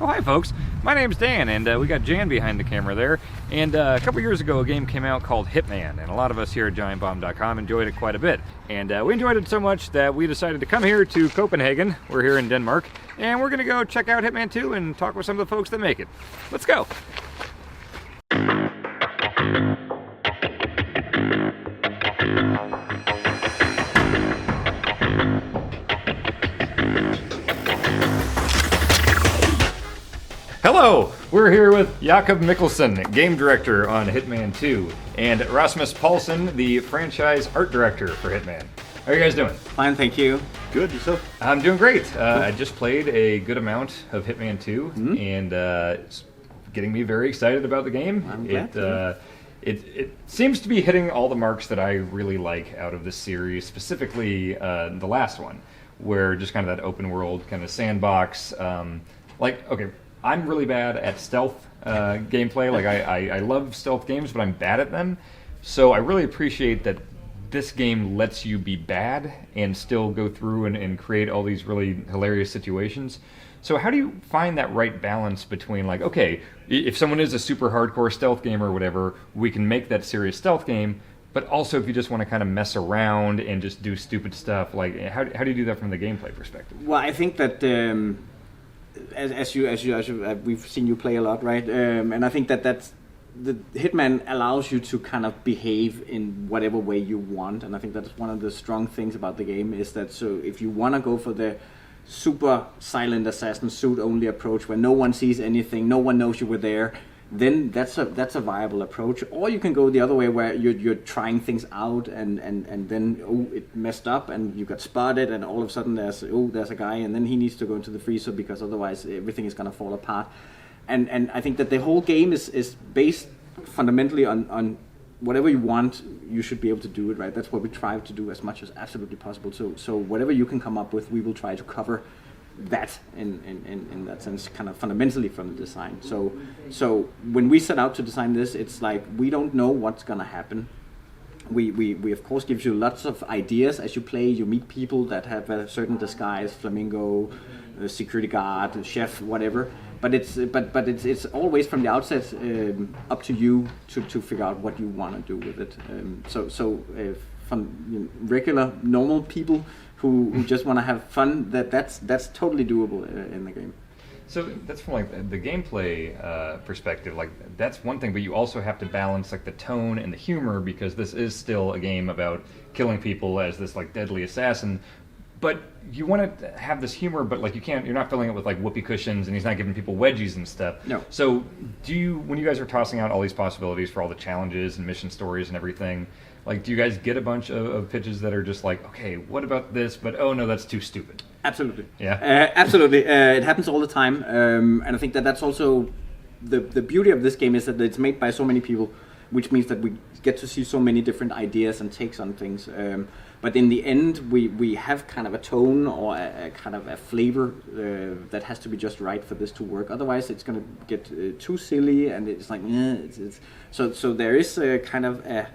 Oh, hi folks, my name's Dan, and we got Jan behind the camera there, and a couple years ago a game came out called Hitman, and a lot of us here at GiantBomb.com enjoyed it quite a bit. And we enjoyed it so much that we decided to come here to Copenhagen, we're here in Denmark, and we're gonna go check out Hitman 2 and talk with some of the folks that make it. Let's go! Hello! We're here with Jakob Mikkelsen, game director on Hitman 2, and Rasmus Paulsen, the franchise art director for Hitman. How are you guys doing? Fine, thank you. Good, yourself? I'm doing great. Cool. I just played a good amount of Hitman 2, and it's getting me very excited about the game. I'm glad It seems to be hitting all the marks that I really like out of this series, specifically the last one, where just kind of that open world, kind of sandbox, okay, I'm really bad at stealth gameplay. Like I love stealth games, but I'm bad at them. So I really appreciate that this game lets you be bad and still go through and create all these really hilarious situations. So how do you find that right balance between, like, okay, if someone is a super hardcore stealth gamer or whatever, we can make that serious stealth game, but also if you just want to kind of mess around and just do stupid stuff, like how do you do that from the gameplay perspective? Well, I think that as we've seen you play a lot, right? And I think that's the Hitman allows you to kind of behave in whatever way you want, and I think that's one of the strong things about the game is that so if you want to go for the super silent assassin suit only approach where no one sees anything, no one knows you were there, then that's a viable approach. Or you can go the other way where you're trying things out and then it messed up and you got spotted and all of a sudden there's a guy and then he needs to go into the freezer because otherwise everything is going to fall apart. And I think that the whole game is based fundamentally on whatever you want, you should be able to do it, right? That's what we try to do as much as absolutely possible. So whatever you can come up with, we will try to cover that in that sense, kind of fundamentally from the design. So when we set out to design this, it's like we don't know what's gonna happen. We of course give you lots of ideas as you play. You meet people that have a certain disguise, flamingo, security guard, chef, whatever. But it's always from the outset up to you to figure out what you want to do with it. From regular normal people who just want to have fun, that's totally doable in the game. So that's from like the gameplay perspective, like that's one thing, but you also have to balance like the tone and the humor because this is still a game about killing people as this like deadly assassin. But you want to have this humor, but like you're not filling it with like whoopee cushions, and he's not giving people wedgies and stuff. No. So when you guys are tossing out all these possibilities for all the challenges and mission stories and everything, like do you guys get a bunch of pitches that are just like, okay, what about this? But oh no, that's too stupid. Absolutely. Yeah. Absolutely. It happens all the time, and I think that's also the beauty of this game is that it's made by so many people, which means that we get to see so many different ideas and takes on things. But in the end, we have kind of a tone or a kind of a flavor that has to be just right for this to work. Otherwise, it's going to get too silly, and it's like so there is a kind of a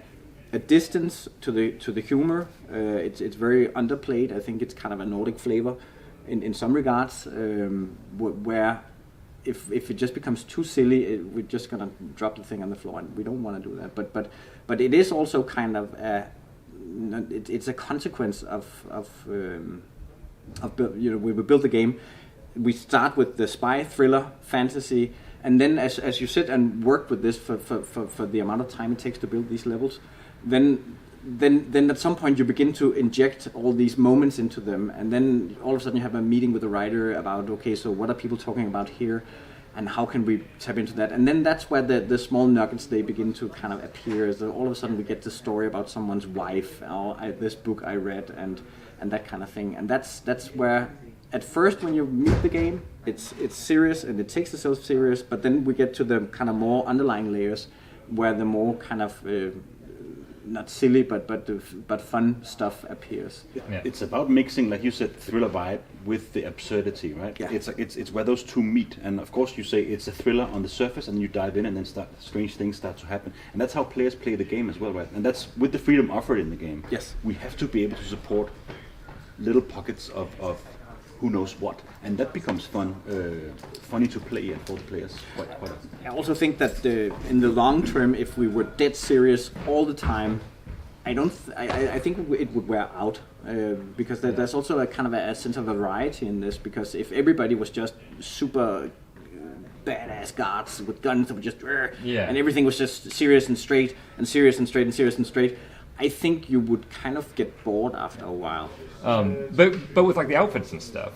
distance to the humor. It's very underplayed. I think it's kind of a Nordic flavor in some regards, where if it just becomes too silly, we're just gonna drop the thing on the floor, and we don't want to do that. But it is also kind of it's a consequence of we build the game. We start with the spy thriller fantasy, and then as you sit and work with this for the amount of time it takes to build these levels, then at some point you begin to inject all these moments into them, and then all of a sudden you have a meeting with the writer about, okay, so what are people talking about here, and how can we tap into that? And then that's where the small nuggets, they begin to kind of appear. So all of a sudden we get the story about someone's wife, this book I read, and that kind of thing. And that's where, at first when you meet the game, it's serious and it takes itself serious, but then we get to the kind of more underlying layers where the more kind of not silly but fun stuff appears. Yeah. It's about mixing, like you said, thriller vibe with the absurdity, right? Yeah. It's where those two meet, and of course you say it's a thriller on the surface, and you dive in, and then strange things start to happen, and that's how players play the game as well, right? And that's with the freedom offered in the game. Yes, we have to be able to support little pockets of who knows what, and that becomes funny to play and for the players. Quite often. I also think that in the long term, if we were dead serious all the time, I think it would wear out because there's also a kind of a sense of variety in this. Because if everybody was just super badass guards with guns that were just and everything was just serious and straight and serious and straight and serious and straight, I think you would kind of get bored after a while. But with like the outfits and stuff,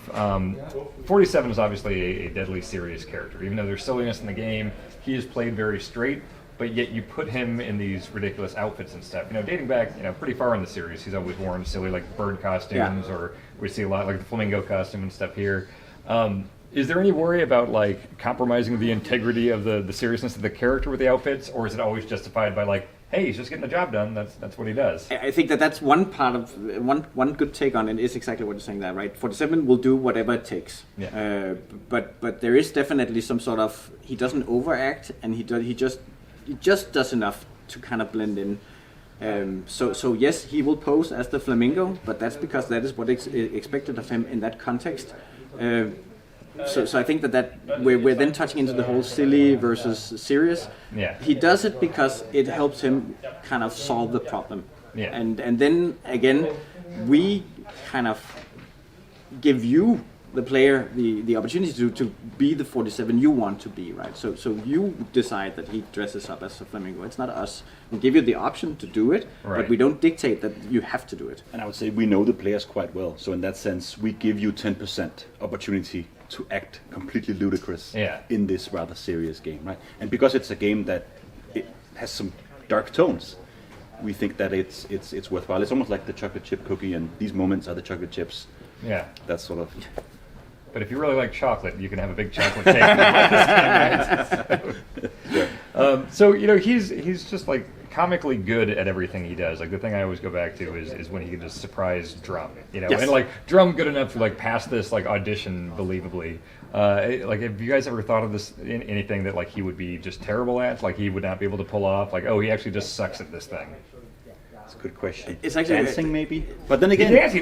47 is obviously a deadly serious character. Even though there's silliness in the game, he is played very straight. But yet you put him in these ridiculous outfits and stuff. You know, dating back, pretty far in the series, he's always worn silly like bird costumes, or we see a lot like the flamingo costume and stuff here. Is there any worry about like compromising the integrity of the seriousness of the character with the outfits, or is it always justified by like, hey, he's just getting the job done. That's what he does. I think that's one part of one good take on it is exactly what you're saying there, right? 47 will do whatever it takes. Yeah. But there is definitely some sort of, he doesn't overact, and he just does enough to kind of blend in. So yes, he will pose as the flamingo, but that's because that is what is expected of him in that context. So I think that we're then touching into the whole silly versus serious. Yeah. He does it because it helps him kind of solve the problem. Yeah. And then again, we kind of give you, the player, the opportunity to be the 47 you want to be, right? So you decide that he dresses up as a flamingo. It's not us. We give you the option to do it, right. But we don't dictate that you have to do it. And I would say we know the players quite well. So in that sense, we give you 10% opportunity to act completely ludicrous in this rather serious game, right? And because it's a game that it has some dark tones, we think that it's worthwhile. It's almost like the chocolate chip cookie, and these moments are the chocolate chips. Yeah. That's sort of... But if you really like chocolate, you can have a big chocolate cake. Right? So he's just like comically good at everything he does. Like the thing I always go back to is when he can just surprise Drum. Yes. And like Drum good enough to like pass this like audition believably. Like have you guys ever thought of this in anything that like he would be just terrible at? Like he would not be able to pull off? Like he actually just sucks at this thing. That's a good question. It's actually dancing, maybe. But then again, that's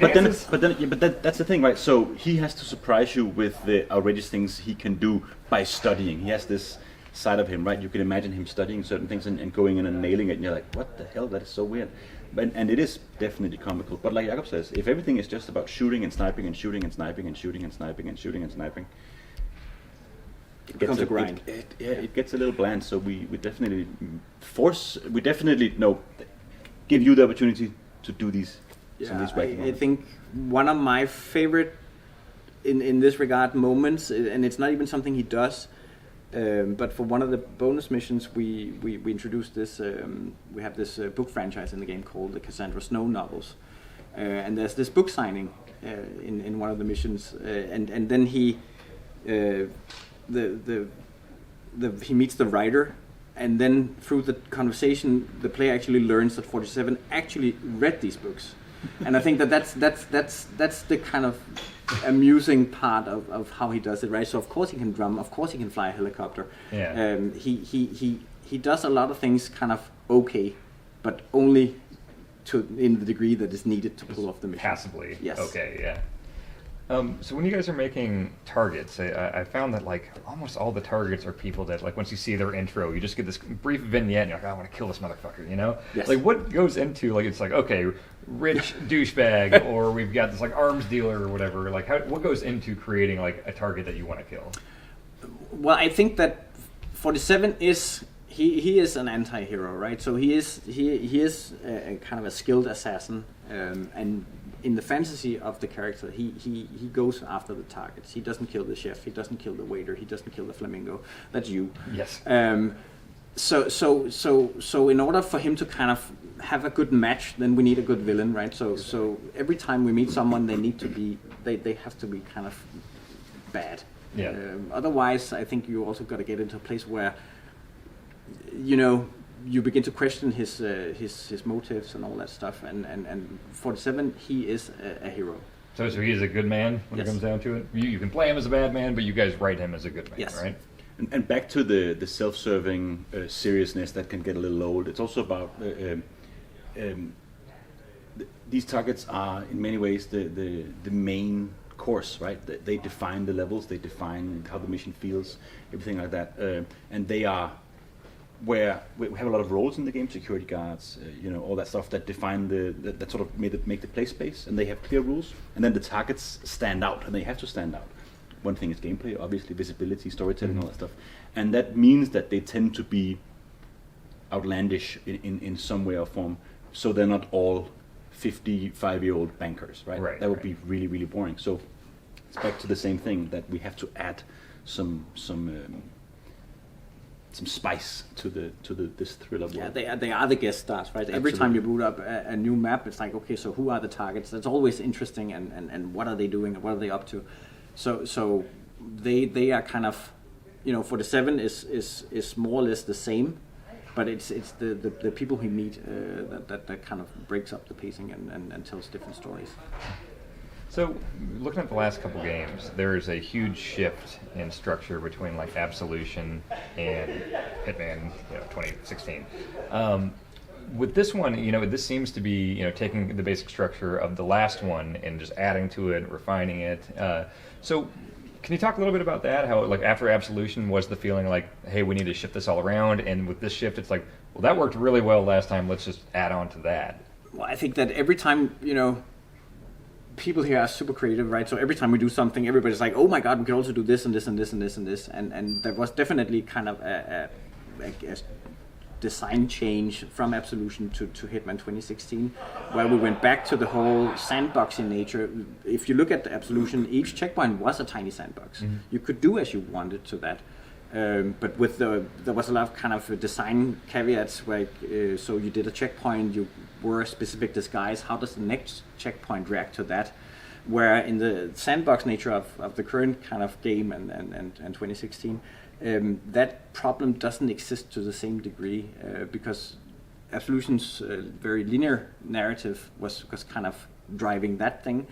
the thing, right? So he has to surprise you with the outrageous things he can do by studying. He has this side of him, right? You can imagine him studying certain things and going in and nailing it, and you're like, what the hell? That is so weird. And it is definitely comical. But like Jacob says, if everything is just about shooting and sniping and shooting and sniping and shooting and sniping and shooting and sniping, it becomes a grind. It gets a little bland. So we definitely give you the opportunity to do some of these wacky I think one of my favorite in this regard moments, and it's not even something he does, but for one of the bonus missions we introduced this, we have this book franchise in the game called the Cassandra Snow novels, and there's this book signing in one of the missions, and then he he meets the writer. And then through the conversation, the player actually learns that 47 actually read these books, and I think that's the kind of amusing part of how he does it, right? So of course he can drum, of course he can fly a helicopter. Yeah. He does a lot of things kind of okay, but only in the degree that is needed to pull off the mission. Passably. Yes. Okay. Yeah. So when you guys are making targets, I found that like almost all the targets are people that like once you see their intro, you just get this brief vignette and you're like, I want to kill this motherfucker, Yes. Like what goes into like it's like okay, rich douchebag, or we've got this like arms dealer or whatever. Like what goes into creating like a target that you want to kill? Well, I think that 47 is he is an anti-hero, right? So he is a kind of a skilled assassin, and in the fantasy of the character, he goes after the targets. He doesn't kill the chef. He doesn't kill the waiter. He doesn't kill the flamingo. That's you. Yes. So in order for him to kind of have a good match, then we need a good villain, right? So every time we meet someone, they have to be kind of bad. Yeah. Otherwise, I think you also got to get into a place where, you begin to question his motives and all that stuff. And 47, he is a hero. So he is a good man when it comes down to it. You can play him as a bad man, but you guys write him as a good man, yes. Right? And back to the self-serving seriousness that can get a little old. It's also about these targets are in many ways the main course, right? They define the levels, they define how the mission feels, everything like that, and they are where we have a lot of roles in the game, security guards, all that stuff that define that sort of make the play space, and they have clear rules, and then the targets stand out, and they have to stand out. One thing is gameplay, obviously, visibility, storytelling, all that stuff, and that means that they tend to be outlandish in some way or form, so they're not all 55-year-old bankers, right? That would be really, really boring. So it's back to the same thing, that we have to add some spice to this thriller world. Yeah, they are the guest stars, right? Absolutely. Every time you boot up a new map, it's like, okay, so who are the targets? That's always interesting, and what are they doing, and what are they up to? So they are kind of, 47 is more or less the same, but it's the people we meet that kind of breaks up the pacing and tells different stories. So, looking at the last couple games, there is a huge shift in structure between like Absolution and Hitman, 2016. With this one, this seems to be, taking the basic structure of the last one and just adding to it, refining it. So, can you talk a little bit about that? How, like, after Absolution, was the feeling like, hey, we need to shift this all around, and with this shift, it's like, well, that worked really well last time. Let's just add on to that. Well, I think that every time, people here are super creative, right? So every time we do something, everybody's like, oh my god, we can also do this and this and this and this and this. And there was definitely kind of a design change from Absolution to Hitman 2016, where we went back to the whole sandboxing nature. If you look at the Absolution, each checkpoint was a tiny sandbox. Mm-hmm. You could do as you wanted to that. But with there was a lot of kind of design caveats where so you did a checkpoint, you wore a specific disguise. How does the next checkpoint react to that? Where in the sandbox nature of the current kind of game and 2016, that problem doesn't exist to the same degree because Absolution's very linear narrative was kind of driving that thing,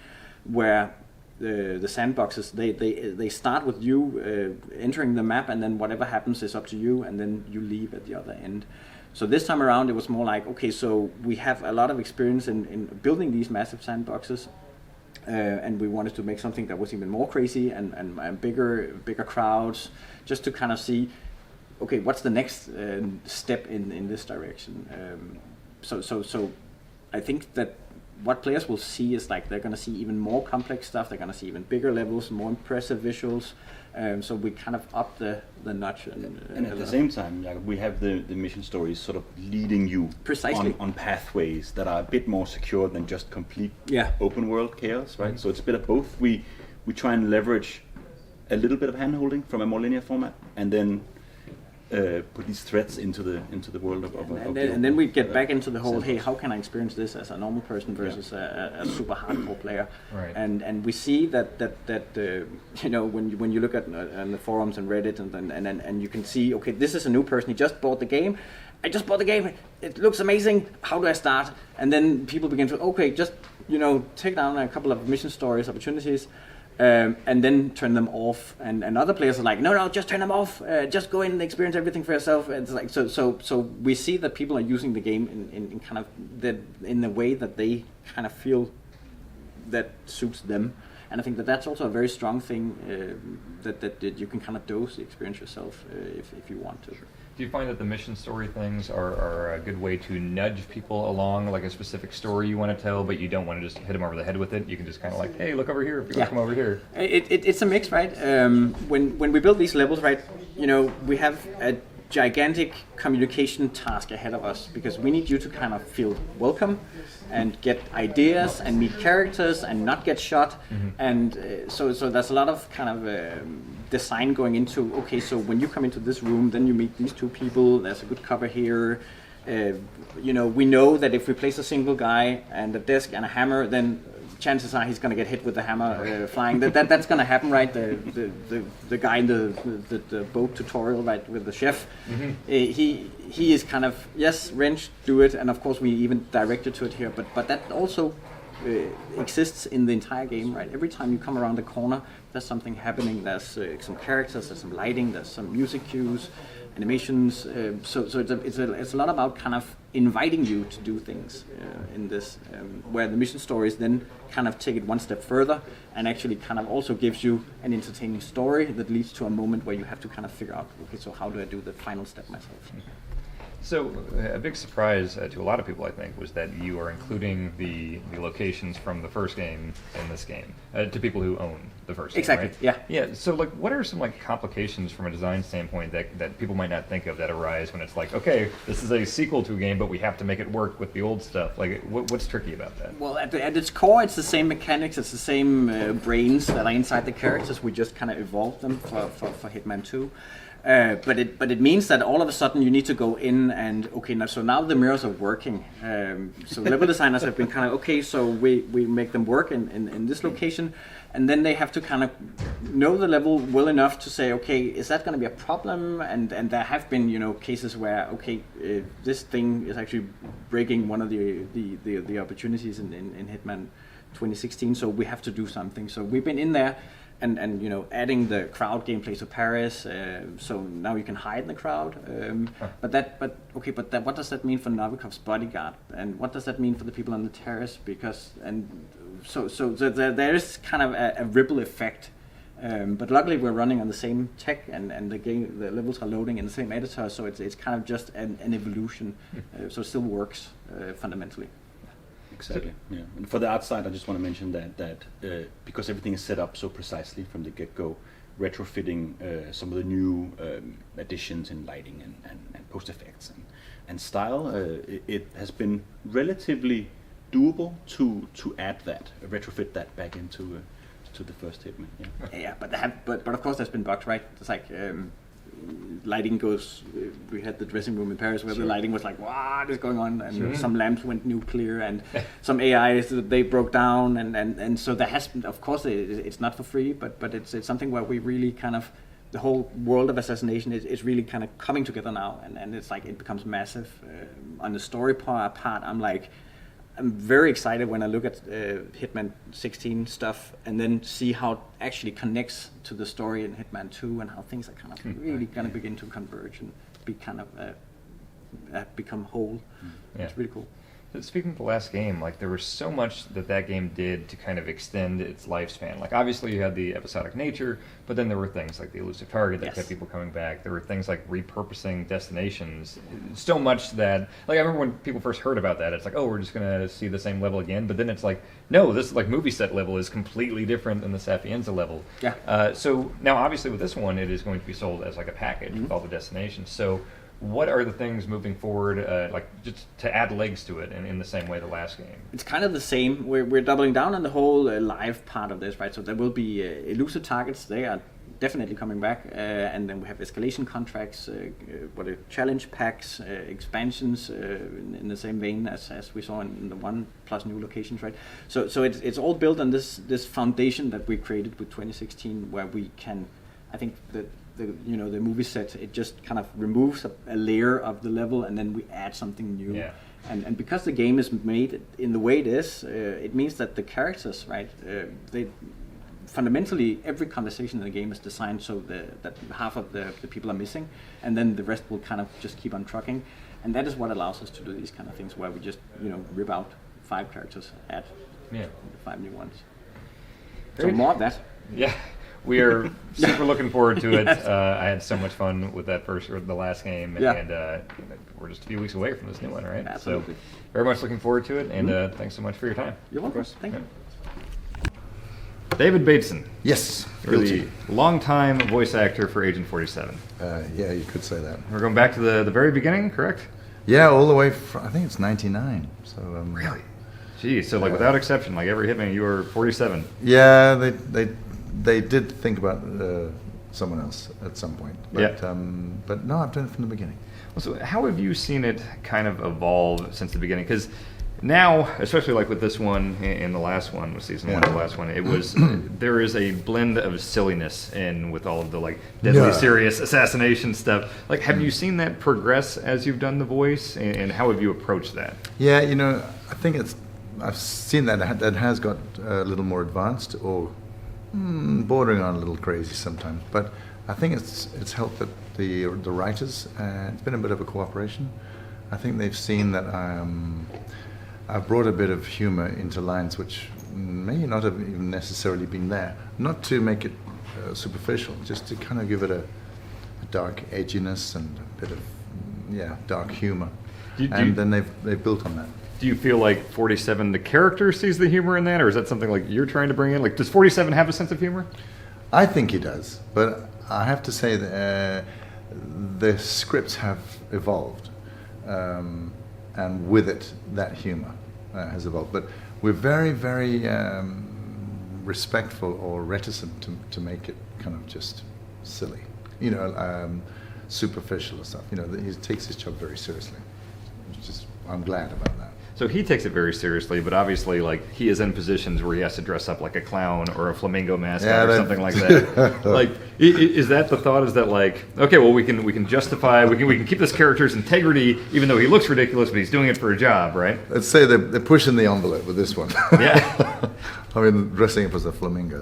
where the sandboxes they start with you entering the map, and then whatever happens is up to you, and then you leave at the other end. So this time around it was more like, okay, so we have a lot of experience in building these massive sandboxes, and we wanted to make something that was even more crazy and bigger crowds, just to kind of see, okay, what's the next step in this direction. So I think that what players will see is like they're going to see even more complex stuff. They're going to see even bigger levels, more impressive visuals. So we kind of up the notch. And at the same time, we have the mission stories sort of leading you on pathways that are a bit more secure than just complete open world chaos, right? Mm-hmm. So it's a bit of both. We try and leverage a little bit of hand-holding from a more linear format, and then put these threads into the world of and then we get back into the whole, hey, how can I experience this as a normal person versus a super hardcore player? Right. And we see that when you look at the forums and Reddit and you can see, okay, this is a new person. He just bought the game. I just bought the game. It looks amazing. How do I start? And then people begin to, okay, just take down a couple of mission stories, opportunities. And then turn them off, and other players are like, no, just turn them off. Just go in and experience everything for yourself. It's like so we see that people are using the game in kind of in the way that they kind of feel that suits them, and I think that's also a very strong thing that you can kind of dose the experience yourself if you want to. Sure. Do you find that the mission story things are a good way to nudge people along, like a specific story you want to tell, but you don't want to just hit them over the head with it? You can just kind of like, hey, look over here, if you want to come over here. It's a mix, right? When we build these levels, right, we have a gigantic communication task ahead of us, because we need you to kind of feel welcome and get ideas and meet characters and not get shot. Mm-hmm. And so there's a lot of kind of design going into, okay, so when you come into this room, then you meet these two people, there's a good cover here. We know that if we place a single guy and a desk and a hammer, then chances are he's going to get hit with the hammer flying. That's going to happen, right? The guy in the boat tutorial, right, with the chef, mm-hmm. He is kind of, yes, wrench, do it, and of course we even directed to it here, but that also exists in the entire game, right? Every time you come around the corner, there's something happening. There's some characters, there's some lighting, there's some music cues. animations. So it's a lot about kind of inviting you to do things in this, where the mission stories then kind of take it one step further and actually kind of also gives you an entertaining story that leads to a moment where you have to kind of figure out, okay, so how do I do the final step myself? So a big surprise to a lot of people, I think, was that you are including the locations from the first game in this game to people who own the first exactly, game, right? Yeah. Yeah. So like, what are some like complications from a design standpoint that people might not think of that arise when it's like, okay, this is a sequel to a game, but we have to make it work with the old stuff? Like, what's tricky about that? Well, at its core, it's the same mechanics, it's the same brains that are inside the characters. We just kind of evolved them for Hitman 2. But it means that all of a sudden you need to go in and so now the mirrors are working. So level designers have been kind of so we make them work in this location, and then they have to kind of know the level well enough to say, okay, is that going to be a problem? And there have been cases where this thing is actually breaking one of the opportunities in Hitman 2016, so we have to do something. So we've been in there. And adding the crowd gameplay to Paris, so now you can hide in the crowd. But what does that mean for Novikov's bodyguard, and what does that mean for the people on the terrace? So there is kind of a ripple effect. But luckily we're running on the same tech, and the levels are loading in the same editor, so it's kind of just an evolution. So it still works fundamentally. Exactly. Yeah. And for the art side, I just want to mention that because everything is set up so precisely from the get-go, retrofitting some of the new additions in lighting and post effects and style, it has been relatively doable to add that, retrofit that back into the first Hitman. Yeah. But of course there's been bugs, right? It's like. Lighting goes. We had the dressing room in Paris where the lighting was like, what is going on? And some lamps went nuclear, and some AIs they broke down, and so there has been. Of course, it's not for free, but it's something where we really kind of the whole world of assassination is really kind of coming together now, and it's like it becomes massive. On the story part, I'm very excited when I look at Hitman 16 stuff and then see how it actually connects to the story in Hitman 2 and how things are kind of really going to begin to converge and be kind of become whole. It's really cool. Speaking of the last game, like there was so much that game did to kind of extend its lifespan. Like obviously you had the episodic nature, but then there were things like the elusive target that kept people coming back. There were things like repurposing destinations. So much that, like I remember when people first heard about that, it's like, oh, we're just going to see the same level again. But then it's like, no, this like movie set level is completely different than the Sapienza level. Yeah. So now obviously with this one, it is going to be sold as like a package with all the destinations. So what are the things moving forward, like just to add legs to it in the same way the last game? It's kind of the same. We're doubling down on the whole live part of this, right? So there will be elusive targets. They are definitely coming back. And then we have escalation contracts, challenge packs, expansions in the same vein as we saw in the 1 plus new locations, right? So it's all built on this foundation that we created with 2016, where we can, I think that the movie set, it just kind of removes a layer of the level and then we add something new. Yeah. And because the game is made in the way it is, it means that the characters, right, they fundamentally every conversation in the game is designed so that half of the people are missing, and then the rest will kind of just keep on trucking, and that is what allows us to do these kind of things where we just rip out 5 characters, add 5 new ones. So more of that. Yeah. We are super looking forward to it. I had so much fun with the last game, and we're just a few weeks away from this new one, right? Absolutely. So very much looking forward to it, and thanks so much for your time. You're welcome. Thank you. David Bateson. Yes. You're the longtime voice actor for Agent 47. Yeah, you could say that. We're going back to the very beginning, correct? Yeah, all the way from, I think it's 99. So really? Geez, so like without exception, like every Hitman, you were 47. Yeah, they did think about someone else at some point. But, but no, I've done it from the beginning. Well, so how have you seen it kind of evolve since the beginning? Because now, especially like with this one and the last one, with season 1 and the last one, it was there is a blend of silliness in with all of the like deadly serious assassination stuff. Like, have you seen that progress as you've done the voice, and how have you approached that? Yeah, I think I've seen that has got a little more advanced or bordering on a little crazy sometimes, but I think it's helped that the writers. It's been a bit of a cooperation. I think they've seen that I've brought a bit of humor into lines which may not have even necessarily been there. Not to make it superficial, just to kind of give it a dark edginess and a bit of dark humor. Then they've built on that. Do you feel like 47, the character, sees the humor in that, or is that something like you're trying to bring in? Like, does 47 have a sense of humor? I think he does, but I have to say that the scripts have evolved, and with it, that humor has evolved. But we're very, very respectful or reticent to make it kind of just silly, superficial or stuff. He takes his job very seriously. I'm glad about that. So he takes it very seriously, but obviously, like, he is in positions where he has to dress up like a clown or a flamingo mascot or something like that. Like, is that the thought? Is that like, okay, well, we can justify, we can keep this character's integrity, even though he looks ridiculous, but he's doing it for a job, right? Let's say they're pushing the envelope with this one. Yeah. I mean, dressing up as a flamingo.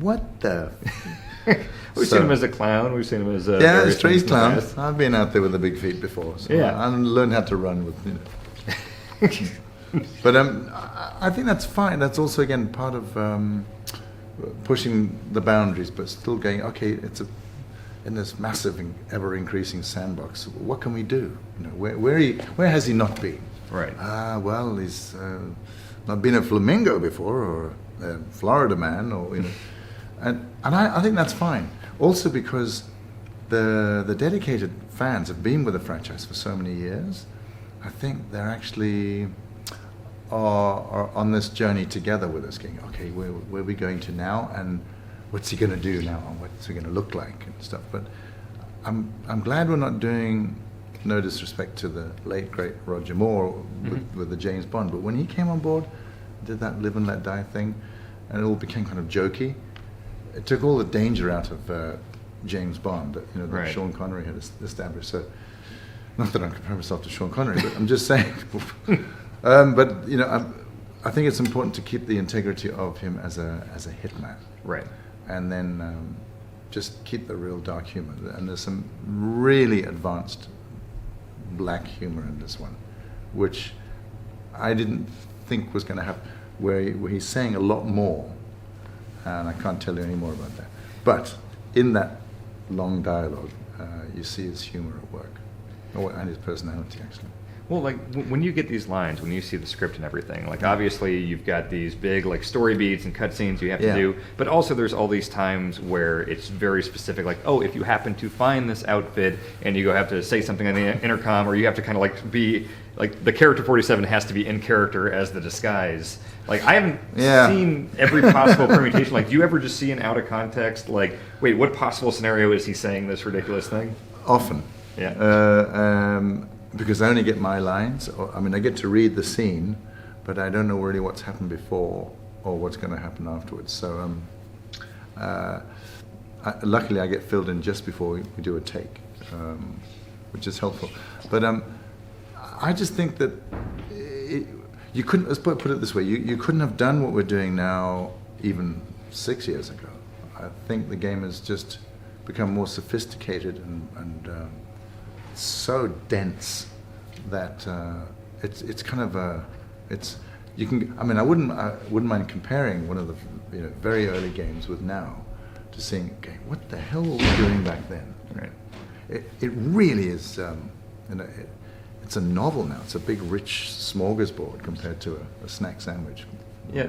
What the? We've seen him as a clown. We've seen him as a street clown. I've been out there with the big feet before, so yeah. I learned how to run with. But I think that's fine. That's also again part of pushing the boundaries, but still going. Okay, in this massive, ever increasing sandbox. What can we do? Where has he not been? Right. Well, he's not been a flamingo before, or a Florida man, or and I think that's fine. Also because the dedicated fans have been with the franchise for so many years. I think they're actually are on this journey together with us, going, okay, where are we going to now, and what's he going to do now, and what's he going to look like and stuff. But I'm glad we're not doing, no disrespect to the late great Roger Moore with the James Bond, but when he came on board, did that live and let die thing, and it all became kind of jokey. It took all the danger out of James Bond that right. Sean Connery had established. So. Not that I compare myself to Sean Connery, but I'm just saying. But I think it's important to keep the integrity of him as a hitman, right? And then just keep the real dark humor. And there's some really advanced black humor in this one, which I didn't think was going to happen. Where he's saying a lot more, and I can't tell you any more about that. But in that long dialogue, you see his humor at work. And his personality, actually. Well, like, when you get these lines, when you see the script and everything, like, obviously you've got these big, like, story beats and cutscenes you have to do, but also there's all these times where it's very specific, like, oh, if you happen to find this outfit, and you have to say something on the intercom, or you have to kind of, like, be, like, the character 47 has to be in character as the disguise. Like, I haven't seen every possible permutation. Like, do you ever just see an out of context, like, wait, what possible scenario is he saying this ridiculous thing? Often. Yeah. Because I only get my lines. I get to read the scene, but I don't know really what's happened before or what's going to happen afterwards. So, luckily, I get filled in just before we do a take, which is helpful. But I just think that you couldn't. Let's put it this way: you couldn't have done what we're doing now even 6 years ago. I think the game has just become more sophisticated and so dense that it's kind of you can. I wouldn't mind comparing one of the very early games with now, to seeing, okay, what the hell were we doing back then? Right. It really is. It's a novel now. It's a big, rich smorgasbord compared to a snack sandwich. Yeah,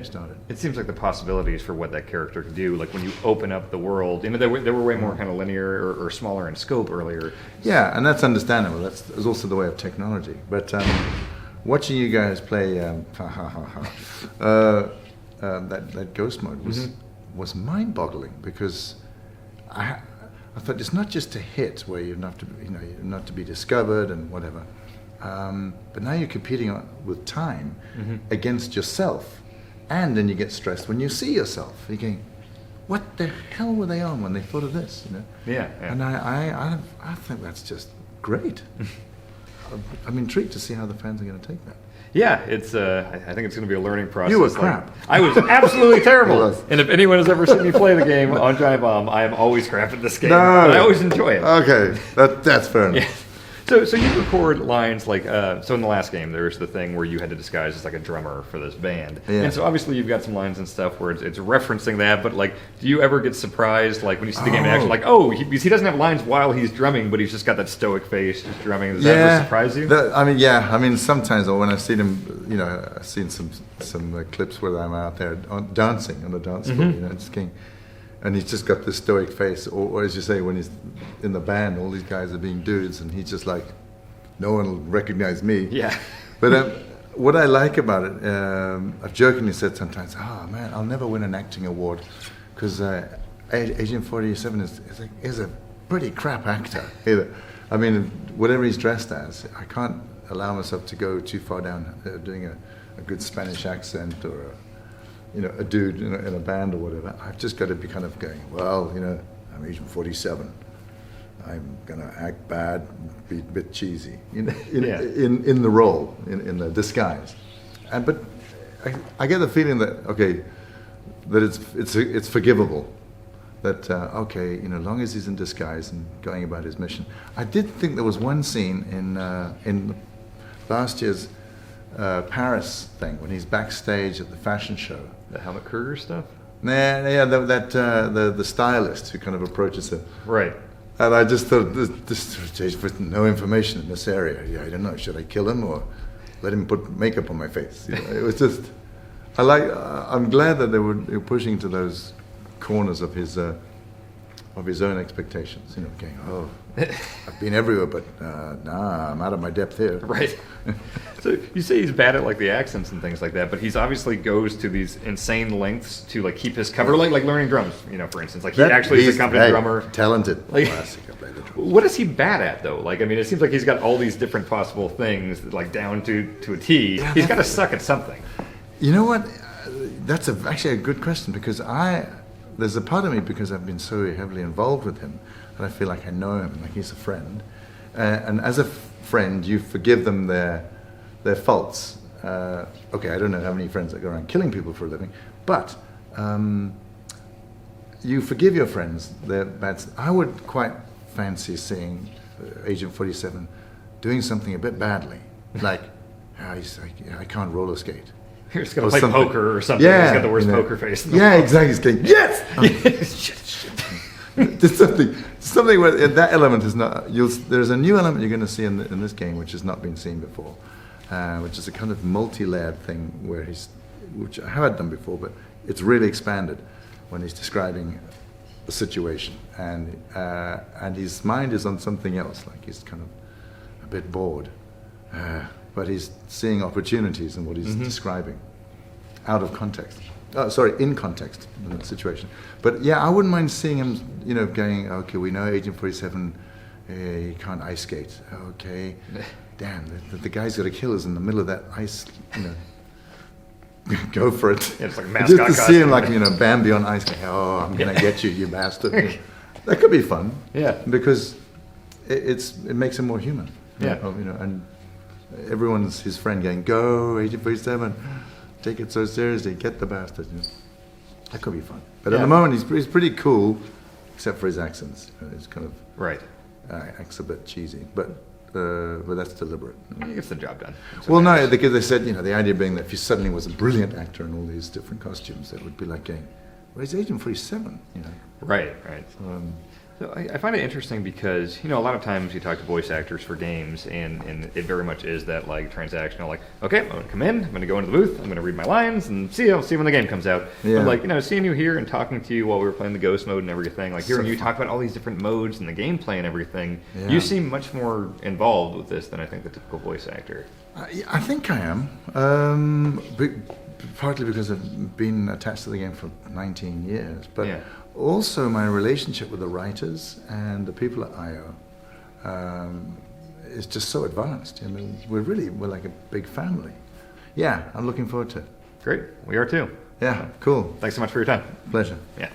it seems like the possibilities for what that character could do, like when you open up the world, they were way more kind of linear or smaller in scope earlier. Yeah, and that's understandable. That's also the way of technology. But watching you guys play that ghost mode was mind-boggling, because I thought it's not just a hit where you're not to be discovered and whatever, but now you're competing with time against yourself. And then you get stressed when you see yourself. You're going, what the hell were they on when they thought of this? Yeah. And I think that's just great. I'm intrigued to see how the fans are going to take that. Yeah, it's. I think it's going to be a learning process. You were crap. I was absolutely terrible. Was. And if anyone has ever seen me play the game on Giant Bomb, I am always crap at this game. No. But I always enjoy it. Okay, that's fair enough. Yeah. So you record lines like so in the last game there's the thing where you had to disguise as like a drummer for this band, and so obviously you've got some lines and stuff where it's referencing that. But like, do you ever get surprised like when you see the game in action, like he doesn't have lines while he's drumming, but he's just got that stoic face just drumming? Does that ever surprise you? I mean sometimes when I've seen him, I've seen some clips where I'm out there dancing on the dance floor, just going. And he's just got this stoic face, or as you say, when he's in the band, all these guys are being dudes, and he's just like, no one will recognize me. Yeah. But what I like about it, I've jokingly said sometimes, oh man, I'll never win an acting award, because Agent 47 is a pretty crap actor. I mean, whatever he's dressed as, I can't allow myself to go too far down doing a good Spanish accent or a dude in a band or whatever. I've just got to be kind of going, well, I'm Agent 47. I'm going to act bad, be a bit cheesy in the role, in the disguise. But I get the feeling that, that it's forgivable. That, as long as he's in disguise and going about his mission. I did think there was one scene in last year's Paris thing when he's backstage at the fashion show. The Helmut Kruger stuff? The stylist who kind of approaches him. Right. And I just thought, there's no information in this area. Yeah, I don't know. Should I kill him or let him put makeup on my face? It was just, I'm glad that they were pushing to those corners of his own expectations. Going, I've been everywhere, but I'm out of my depth here. Right. So you say he's bad at like the accents and things like that, but he's obviously goes to these insane lengths to like keep his cover, like learning drums, for instance. Like he actually is a competent drummer. Talented. Like, what is he bad at though? Like, I mean, it seems like he's got all these different possible things, like down to a T. Yeah, he's got to suck at something. You know what? That's actually a good question, because there's a part of me, because I've been so heavily involved with him, and I feel like I know him, like he's a friend. And as a friend, you forgive them their faults. I don't know how many friends that go around killing people for a living, but you forgive your friends their bad. I would quite fancy seeing Agent 47 doing something a bit badly, like I can't roller skate. You're just going to play poker or something. Yeah, he's got the worst poker face. Exactly. He's going, yes! Shit. Just something where that element is not. There's a new element you're going to see in this game, which has not been seen before, which is a kind of multi-layered thing which I haven't done before, but it's really expanded when he's describing a situation, and his mind is on something else, like he's kind of a bit bored, but he's seeing opportunities in what he's describing, out of context. In context in the situation. But yeah, I wouldn't mind seeing him, going, okay, we know Agent 47, he can't ice skate. Okay, damn, the guy's got to kill us in the middle of that ice, go for it. Yeah, it's like a mascot just to see him like, Bambi on ice, going, I'm going to get you, you bastard. That could be fun. Yeah. Because it makes him more human. Yeah. And everyone's his friend going, go, Agent 47. Take it so seriously, get the bastard. That could be fun. But at the moment, he's pretty cool, except for his accents. It's kind of right. Acts a bit cheesy, but that's deliberate. He gets the job done. No, because they said, the idea being that if he suddenly was a brilliant actor in all these different costumes, that would be like going, where's Agent 47? Right. So I find it interesting because, a lot of times you talk to voice actors for games, and it very much is that, like, transactional, like, okay, I'm going to come in, I'm going to go into the booth, I'm going to read my lines, and see when the game comes out. Yeah. But, seeing you here and talking to you while we were playing the Ghost mode and everything, like, hearing you talk about all these different modes and the gameplay and everything, you seem much more involved with this than I think the typical voice actor. I think I am. Partly because I've been attached to the game for 19 years, but also my relationship with the writers and the people at IO is just so advanced. We're like a big family. Yeah, I'm looking forward to it. Great. We are too. Yeah, cool. Thanks so much for your time. Pleasure. Yeah.